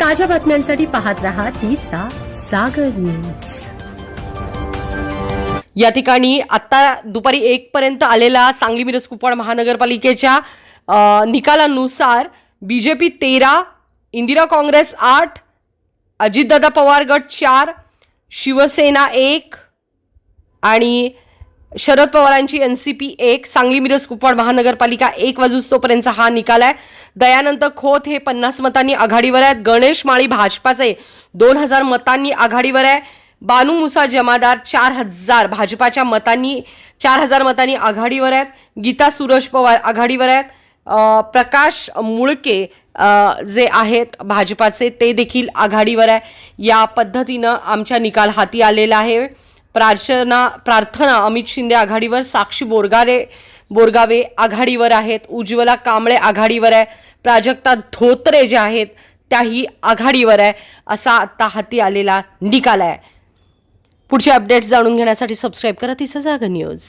ताज्या बातम्यांसाठी पाहत रहा तिचा सागर न्यूज। या ठिकाणी आता दुपारी 1 पर्यंत आलेला सांगली मिरज कुपवाड महानगरपालिकेच्या निकालानुसार बीजेपी 13, इंदिरा काँग्रेस 8, अजितदादा पवार गट 4, शिवसेना 1 आणि शरद पवारांची एनसीपी 1, सांगली मिरज कुपवाड महानगरपालिका 1 वाजूस्तोपर्यंतचा हा निकाल आहे। दयानंद खोत हे 50 मतांनी आघाडीवर आहेत। गणेश माळी भाजपाचे 2000 मतांनी आघाडीवर आहे। बानू मुसा जमादार 4000 भाजपाच्या मतांनी 4000 मतांनी आघाडीवर आहेत। गीता सुरेश पवार आघाडीवर आहेत। प्रकाश मुळके जे आहेत भाजपाचे ते देखील आघाडीवर आहे। या पद्धतीनं आमचा निकाल हाती आलेला आहे। प्रार्थना अमित शिंदे आघाडीवर, साक्षी बोरगावे आघाडीवर आहेत, उज्ज्वला कांबळे आघाडीवर आहे, प्राजक्ता धोत्रे जे आहेत त्याही आघाडीवर आहे। असा आता हाती आलेला निकाल आहे। पुढचे अपडेट्स जाणून घेण्यासाठी सबस्क्राइब करा तिचा जागर न्यूज।